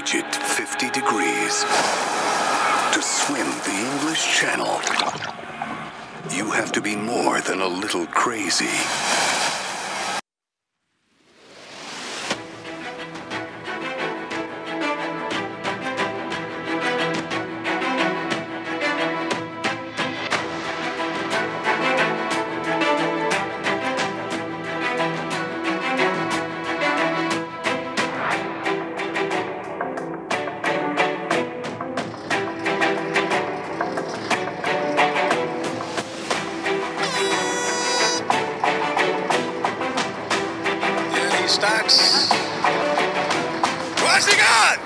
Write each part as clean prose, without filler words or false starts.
frigid 50 degrees to swim the English Channel. You have to be more than a little crazy. Starts crossing on.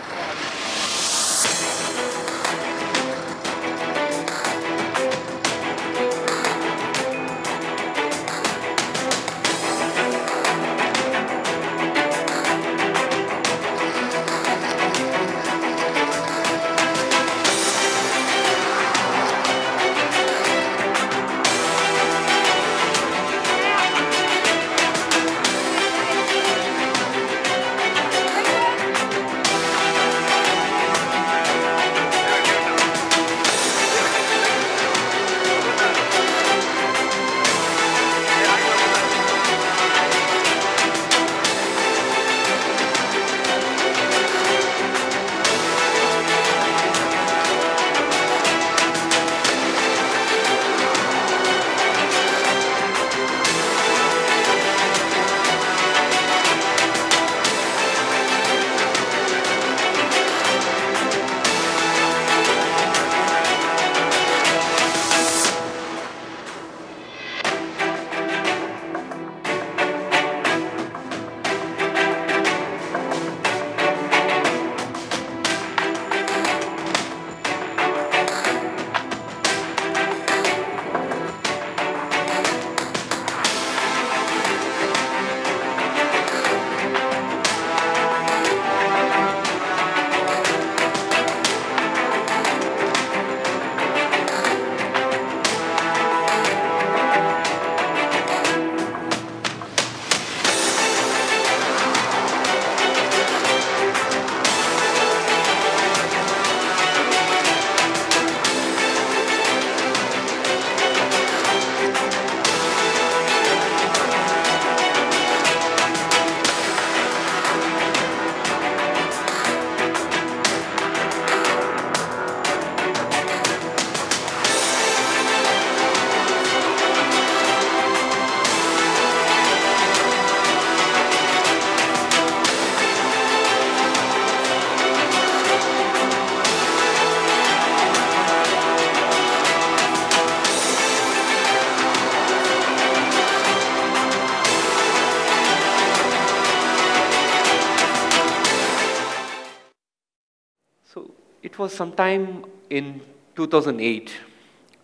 It was sometime in 2008.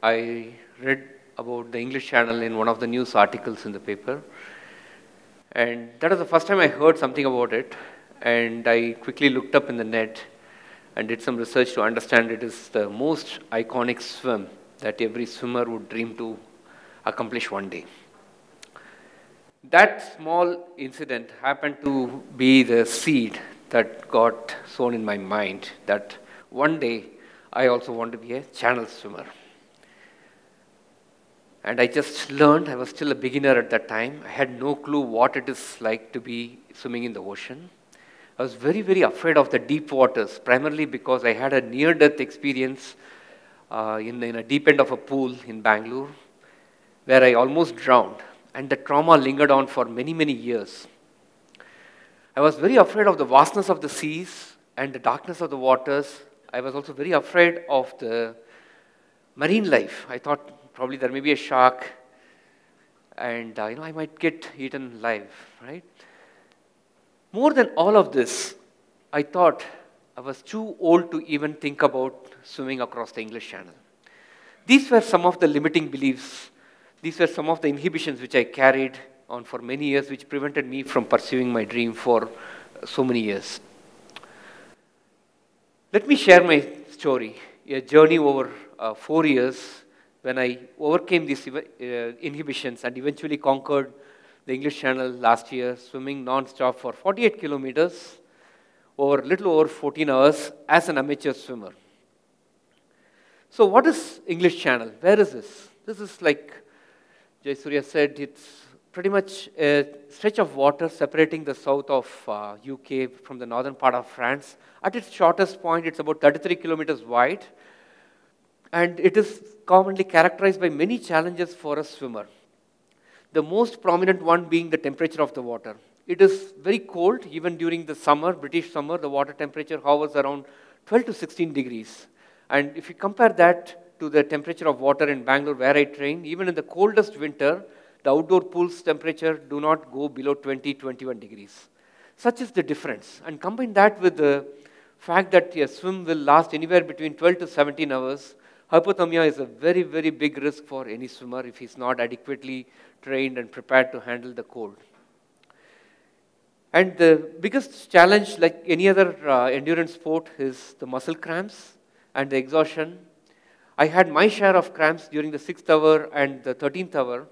I read about the English Channel in one of the news articles in the paper. And that was the first time I heard something about it. And I quickly looked up in the net and did some research to understand it is the most iconic swim that every swimmer would dream to accomplish one day. That small incident happened to be the seed that got sown in my mind that one day I also want to be a channel swimmer. And I just learned, I was still a beginner at that time. I had no clue what it is like to be swimming in the ocean. I was very, very afraid of the deep waters, primarily because I had a near-death experience in a deep end of a pool in Bangalore, where I almost drowned. And the trauma lingered on for many, many years. I was very afraid of the vastness of the seas and the darkness of the waters. I was also very afraid of the marine life. I thought probably there may be a shark and I might get eaten alive, right? More than all of this, I thought I was too old to even think about swimming across the English Channel. These were some of the limiting beliefs. These were some of the inhibitions which I carried on for many years, which prevented me from pursuing my dream for so many years. Let me share my story, a journey over 4 years when I overcame these inhibitions and eventually conquered the English Channel last year, swimming non-stop for 48 kilometers, over little over 14 hours as an amateur swimmer. So what is English Channel? Where is this? This is like Jay Surya said, it's pretty much a stretch of water separating the south of UK from the northern part of France. At its shortest point, it's about 33 kilometers wide, and it is commonly characterized by many challenges for a swimmer. The most prominent one being the temperature of the water. It is very cold, even during the summer, British summer, the water temperature hovers around 12 to 16 degrees. And if you compare that to the temperature of water in Bangalore where I train, even in the coldest winter, the outdoor pool's temperature do not go below 20, 21 degrees. Such is the difference. And combine that with the fact that a swim will last anywhere between 12 to 17 hours, hypothermia is a very, very big risk for any swimmer if he's not adequately trained and prepared to handle the cold. And the biggest challenge, like any other endurance sport, is the muscle cramps and the exhaustion. I had my share of cramps during the 6th hour and the 13th hour,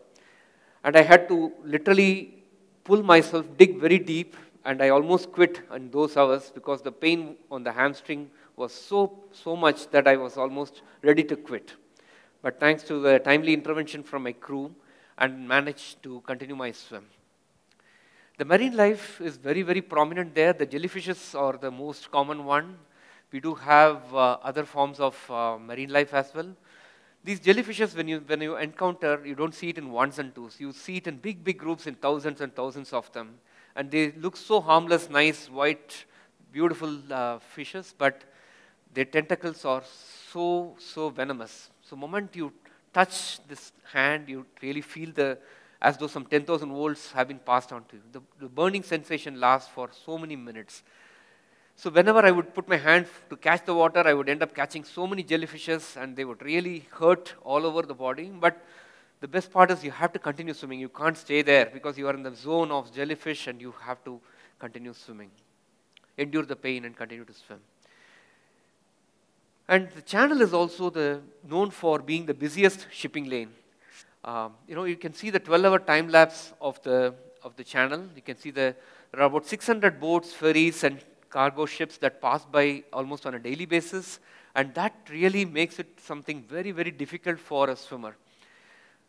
and I had to literally pull myself, dig very deep, and I almost quit in those hours because the pain on the hamstring was so much that I was almost ready to quit. But thanks to the timely intervention from my crew, I managed to continue my swim. The marine life is very, very prominent there. The jellyfishes are the most common one. We do have other forms of marine life as well. These jellyfishes, when you encounter, you don't see it in ones and twos. You see it in big, big groups in thousands and thousands of them. And they look so harmless, nice, white, beautiful fishes, but their tentacles are so venomous. So the moment you touch this hand, you really feel as though some 10,000 volts have been passed on to you. The burning sensation lasts for so many minutes. So whenever I would put my hand to catch the water, I would end up catching so many jellyfishes, and they would really hurt all over the body. But the best part is you have to continue swimming. You can't stay there because you are in the zone of jellyfish, and you have to continue swimming. Endure the pain and continue to swim. And the channel is also known for being the busiest shipping lane. You can see the 12-hour time lapse of the channel. You can see there are about 600 boats, ferries, and cargo ships that pass by almost on a daily basis, and that really makes it something very, very difficult for a swimmer.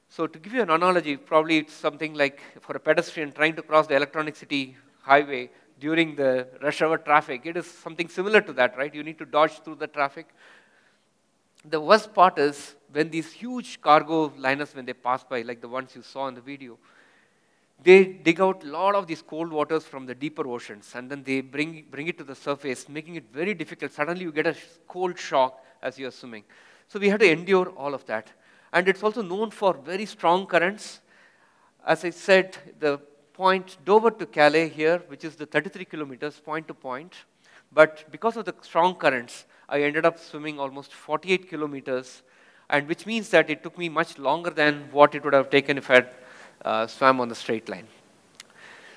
So to give you an analogy, probably it's something like for a pedestrian trying to cross the Electronic City highway during the rush hour traffic. It is something similar to that, right? You need to dodge through the traffic. The worst part is when these huge cargo liners, when they pass by, like the ones you saw in the video, they dig out a lot of these cold waters from the deeper oceans, and then they bring it to the surface, making it very difficult. Suddenly you get a cold shock as you're swimming. So we have to endure all of that. And it's also known for very strong currents. As I said, the point Dover to Calais here, which is the 33 kilometers point to point, but because of the strong currents, I ended up swimming almost 48 kilometers, and which means that it took me much longer than what it would have taken if I had swam on the straight line.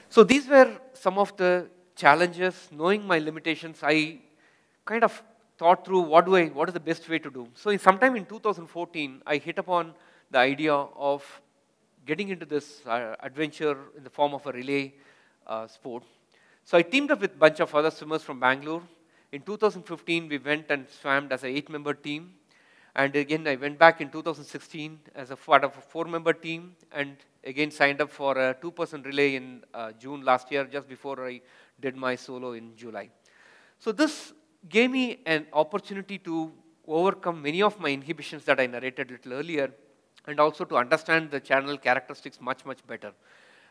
So these were some of the challenges. Knowing my limitations, I kind of thought through what is the best way to do. So sometime in 2014, I hit upon the idea of getting into this adventure in the form of a relay sport. So I teamed up with a bunch of other swimmers from Bangalore. In 2015, we went and swam as an 8-member team. And again, I went back in 2016 as a part of a 4-member team, and again signed up for a 2-person relay in June last year, just before I did my solo in July. So this gave me an opportunity to overcome many of my inhibitions that I narrated a little earlier, and also to understand the channel characteristics much, much better.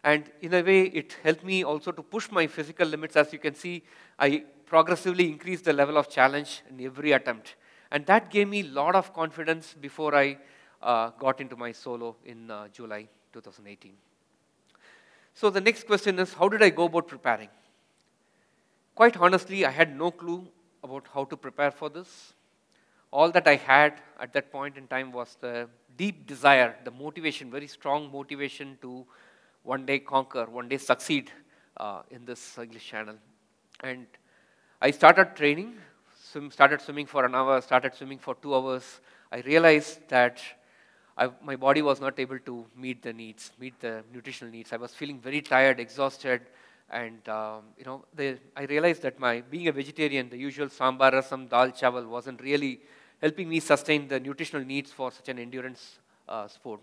And in a way, it helped me also to push my physical limits. As you can see, I progressively increased the level of challenge in every attempt. And that gave me a lot of confidence before I got into my solo in July 2018. So the next question is, how did I go about preparing? Quite honestly, I had no clue about how to prepare for this. All that I had at that point in time was the deep desire, the motivation, very strong motivation to one day conquer, one day succeed in this English Channel. And I started training. Started swimming for an hour, started swimming for 2 hours. I realized that my body was not able to meet the nutritional needs. I was feeling very tired, exhausted, And I realized that being a vegetarian, the usual sambar, rasam, dal, chawal wasn't really helping me sustain the nutritional needs for such an endurance sport.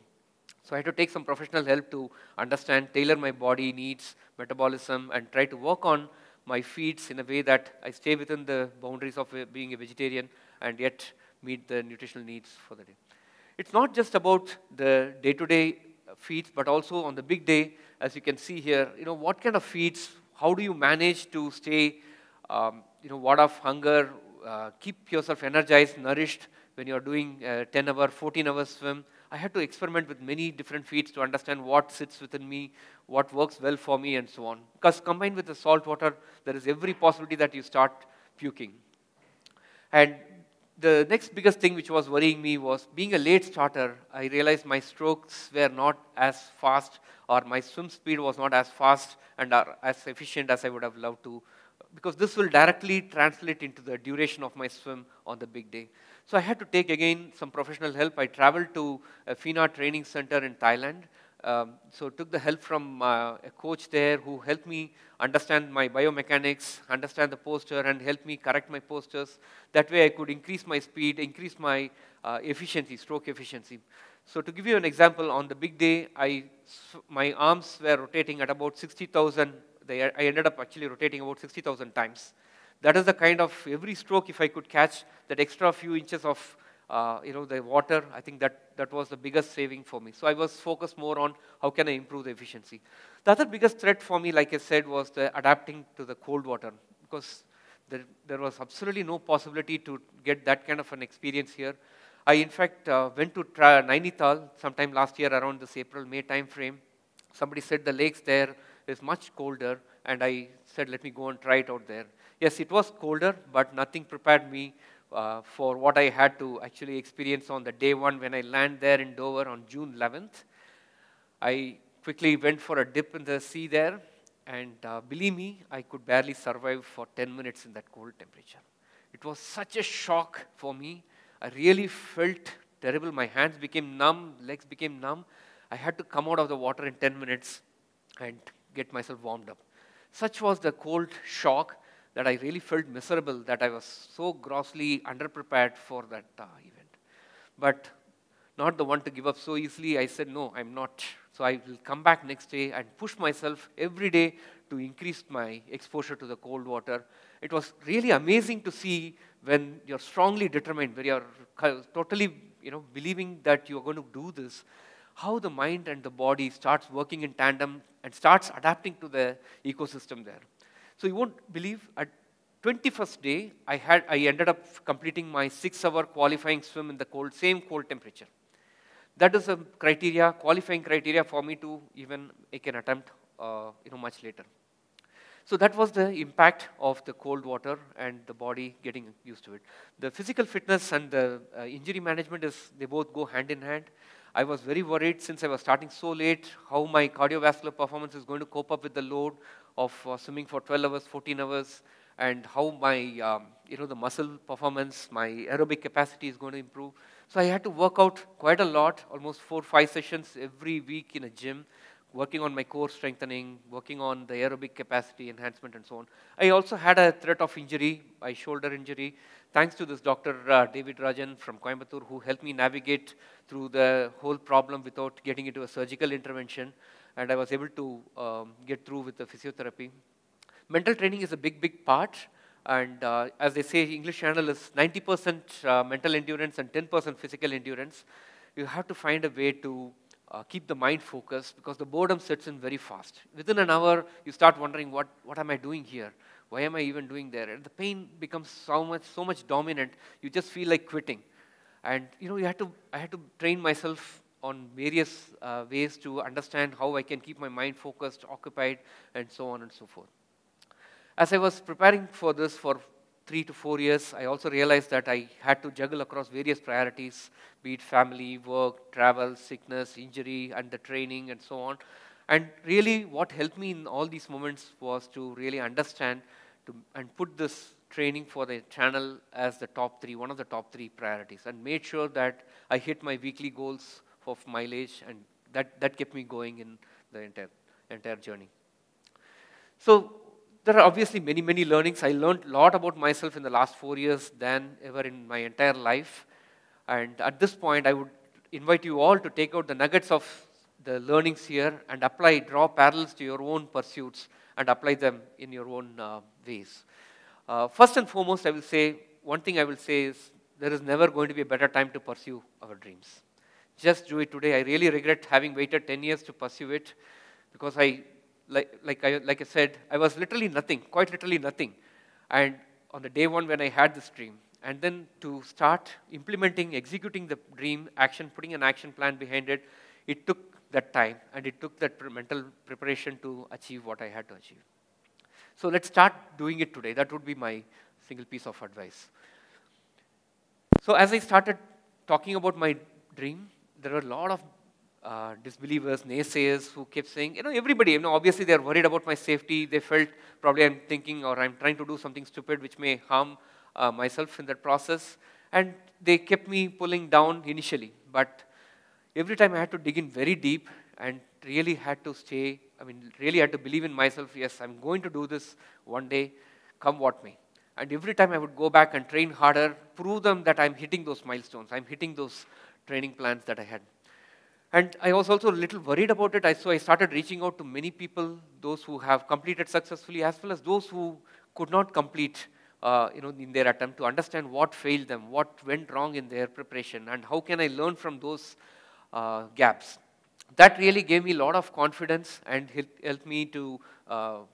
So I had to take some professional help to understand, tailor my body needs, metabolism, and try to work on my feeds in a way that I stay within the boundaries of being a vegetarian and yet meet the nutritional needs for the day. It's not just about the day-to-day feeds, but also on the big day, as you can see here, what kind of feeds, how do you manage to stay, ward off hunger, keep yourself energized, nourished when you're doing a 10-hour, 14-hour swim. I had to experiment with many different feeds to understand what sits within me, what works well for me, and so on. Because combined with the salt water, there is every possibility that you start puking. And the next biggest thing which was worrying me was being a late starter, I realized my strokes were not as fast, or my swim speed was not as fast and as efficient as I would have loved to, because this will directly translate into the duration of my swim on the big day. So I had to take again some professional help. I traveled to a FINA training center in Thailand. So took the help from a coach there who helped me understand my biomechanics, understand the posture, and help me correct my postures. That way I could increase my speed, increase my efficiency, stroke efficiency. So to give you an example, on the big day, my arms were rotating at about 60,000. I ended up actually rotating about 60,000 times. That is the kind of, every stroke, if I could catch that extra few inches of the water, I think that was the biggest saving for me. So I was focused more on how can I improve the efficiency. The other biggest threat for me, like I said, was the adapting to the cold water, because there was absolutely no possibility to get that kind of an experience here. I, in fact, went to Nainital sometime last year around this April-May time frame. Somebody said the lakes there is much colder, and I said, let me go and try it out there. Yes, it was colder, but nothing prepared me for what I had to actually experience on the day one when I landed there in Dover on June 11th. I quickly went for a dip in the sea there, and believe me, I could barely survive for 10 minutes in that cold temperature. It was such a shock for me. I really felt terrible. My hands became numb, legs became numb. I had to come out of the water in 10 minutes and get myself warmed up. Such was the cold shock that I really felt miserable, that I was so grossly underprepared for that event. But not the one to give up so easily. I said, no, I'm not. So I will come back next day and push myself every day to increase my exposure to the cold water. It was really amazing to see when you're strongly determined, when you're totally believing that you're going to do this, how the mind and the body starts working in tandem and starts adapting to the ecosystem there. So you won't believe, at 21st day, I ended up completing my 6-hour qualifying swim in the same cold temperature. That is a qualifying criteria for me to even make an attempt, much later. So that was the impact of the cold water and the body getting used to it. The physical fitness and the injury management they both go hand in hand. I was very worried since I was starting so late how my cardiovascular performance is going to cope up with the load of swimming for 12 hours, 14 hours, and how my, the muscle performance, my aerobic capacity is going to improve. So I had to work out quite a lot, almost 4-5 sessions every week in a gym, working on my core strengthening, working on the aerobic capacity enhancement, and so on. I also had a threat of injury, my shoulder injury, thanks to this Dr. David Rajan from Coimbatore, who helped me navigate through the whole problem without getting into a surgical intervention, and I was able to get through with the physiotherapy. Mental training is a big part, and as they say, English Channel is 90% mental endurance and 10% physical endurance. You have to find a way to keep the mind focused, because the boredom sets in very fast. Within an hour, you start wondering, what am I doing here? Why am I even doing there? And the pain becomes so much dominant, you just feel like quitting. And I had to train myself on various ways to understand how I can keep my mind focused, occupied, and so on and so forth. As I was preparing for this for 3 to 4 years, I also realized that I had to juggle across various priorities, be it family, work, travel, sickness, injury, and the training, and so on. And really, what helped me in all these moments was to really understand and put this training for the channel as one of the top 3 priorities, and made sure that I hit my weekly goals of mileage, and that kept me going in the entire journey. So there are obviously many, many learnings. I learned a lot about myself in the last 4 years than ever in my entire life. And at this point, I would invite you all to take out the nuggets of the learnings here and draw parallels to your own pursuits and apply them in your own ways. First and foremost, one thing I will say is there is never going to be a better time to pursue our dreams. Just do it today. I really regret having waited 10 years to pursue it because like I said, I was literally nothing, quite literally nothing. And on the day one when I had this dream, and then to start implementing, executing the dream, putting an action plan behind it, it took that time and it took that mental preparation to achieve what I had to achieve. So let's start doing it today. That would be my single piece of advice. So as I started talking about my dream, there were a lot of disbelievers, naysayers who kept saying, everybody, obviously they're worried about my safety. They felt probably I'm thinking or I'm trying to do something stupid which may harm myself in that process. And they kept me pulling down initially. But every time I had to dig in very deep and really had to really had to believe in myself, yes, I'm going to do this one day, come what may. And every time I would go back and train harder, prove them that I'm hitting those milestones, I'm hitting those training plans that I had. And I was also a little worried about it, so I started reaching out to many people, those who have completed successfully, as well as those who could not complete in their attempt, to understand what failed them, what went wrong in their preparation, and how can I learn from those gaps. That really gave me a lot of confidence and helped me to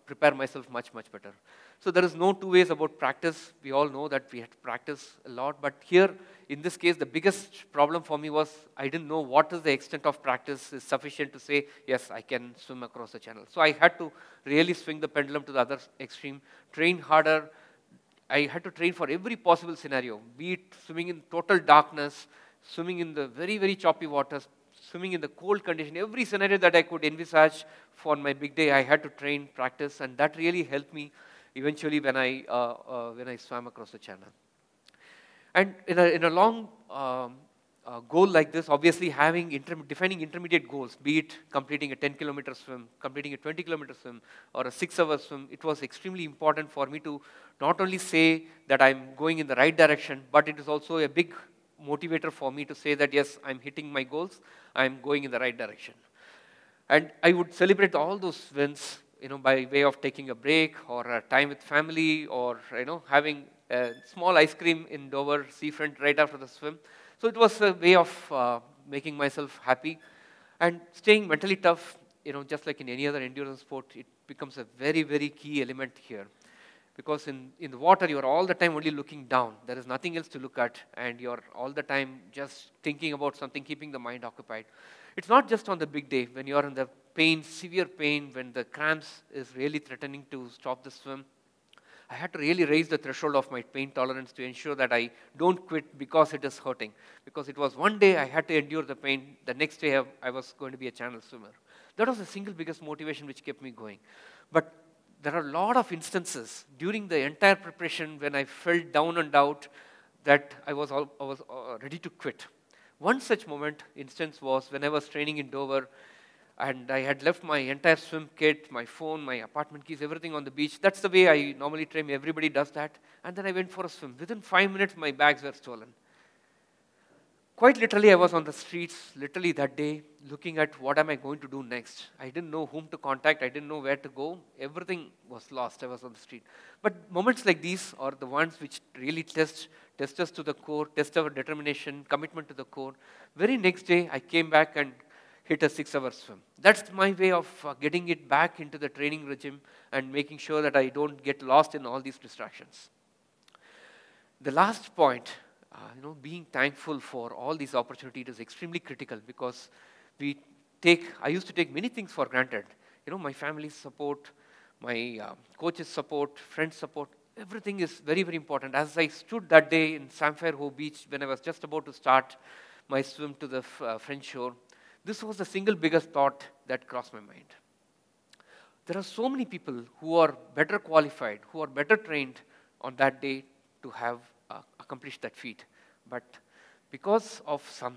prepare myself much, much better. So there is no two ways about practice. We all know that we had to practice a lot. But here, in this case, the biggest problem for me was I didn't know what is the extent of practice is sufficient to say, yes, I can swim across the channel. So I had to really swing the pendulum to the other extreme, train harder. I had to train for every possible scenario, be it swimming in total darkness, swimming in the very, very choppy waters, swimming in the cold condition. Every scenario that I could envisage for my big day, I had to train, practice, and that really helped me eventually when I swam across the channel. And in a long goal like this, obviously defining intermediate goals, be it completing a 10-kilometer swim, completing a 20-kilometer swim, or a 6-hour swim, it was extremely important for me to not only say that I'm going in the right direction, but it is also a big motivator for me to say that, yes, I'm hitting my goals, I'm going in the right direction. And I would celebrate all those wins, by way of taking a break or a time with family or, having a small ice cream in Dover seafront right after the swim. So it was a way of making myself happy and staying mentally tough, just like in any other endurance sport, it becomes a very, very key element here. Because in the water, you're all the time only looking down. There is nothing else to look at, and you're all the time just thinking about something, keeping the mind occupied. It's not just on the big day, when you're in the pain, severe pain, when the cramps is really threatening to stop the swim. I had to really raise the threshold of my pain tolerance to ensure that I don't quit because it is hurting. Because it was one day I had to endure the pain, the next day I was going to be a channel swimmer. That was the single biggest motivation which kept me going. But there are a lot of instances during the entire preparation when I felt down and out that I was ready to quit. One such instance was when I was training in Dover and I had left my entire swim kit, my phone, my apartment keys, everything on the beach. That's the way I normally train. Everybody does that. And then I went for a swim. Within 5 minutes, my bags were stolen. Quite literally, I was on the streets, literally that day, looking at what am I going to do next. I didn't know whom to contact. I didn't know where to go. Everything was lost. I was on the street. But moments like these are the ones which really test us to the core, test our determination, commitment to the core. Very next day, I came back and hit a 6-hour swim. That's my way of getting it back into the training regime and making sure that I don't get lost in all these distractions. The last point, being thankful for all these opportunities is extremely critical because I used to take many things for granted. My family's support, my coach's support, friends' support, everything is very, very important. As I stood that day in Samphire Ho Beach when I was just about to start my swim to the French shore, this was the single biggest thought that crossed my mind. There are so many people who are better qualified, who are better trained on that day to have accomplished that feat. But because of some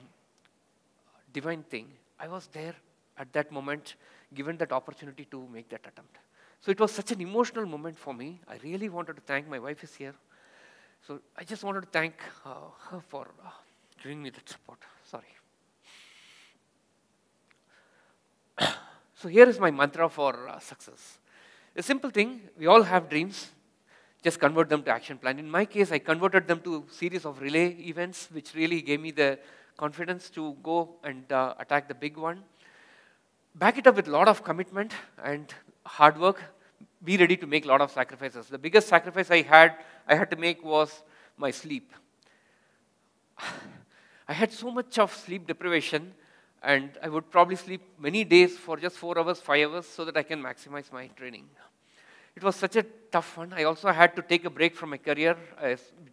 divine thing, I was there at that moment, given that opportunity to make that attempt. So it was such an emotional moment for me. I really wanted to thank, my wife is here. So I just wanted to thank her for giving me that support. Sorry. So here is my mantra for success. A simple thing, we all have dreams. Just convert them to action plan. In my case, I converted them to a series of relay events, which really gave me the confidence to go and attack the big one. Back it up with a lot of commitment and hard work. Be ready to make a lot of sacrifices. The biggest sacrifice I had to make was my sleep. I had so much of sleep deprivation, and I would probably sleep many days for just 4 hours, 5 hours, so that I can maximize my training. It was such a tough one. I also had to take a break from my career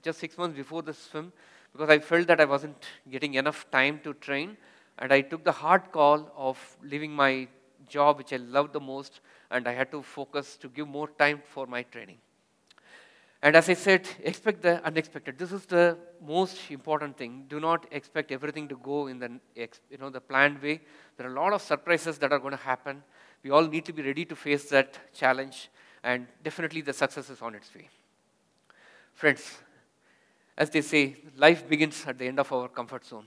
just 6 months before the swim, because I felt that I wasn't getting enough time to train, and I took the hard call of leaving my job, which I loved the most, and I had to focus to give more time for my training. And as I said, expect the unexpected. This is the most important thing. Do not expect everything to go in the planned way. There are a lot of surprises that are going to happen. We all need to be ready to face that challenge, and definitely the success is on its way. Friends, as they say, life begins at the end of our comfort zone.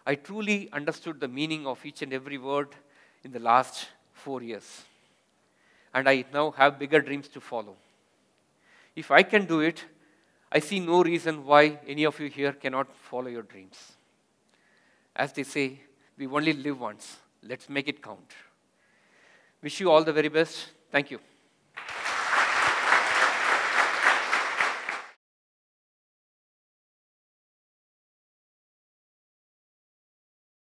I truly understood the meaning of each and every word in the last 4 years. And I now have bigger dreams to follow. If I can do it, I see no reason why any of you here cannot follow your dreams. As they say, we only live once. Let's make it count. Wish you all the very best. Thank you.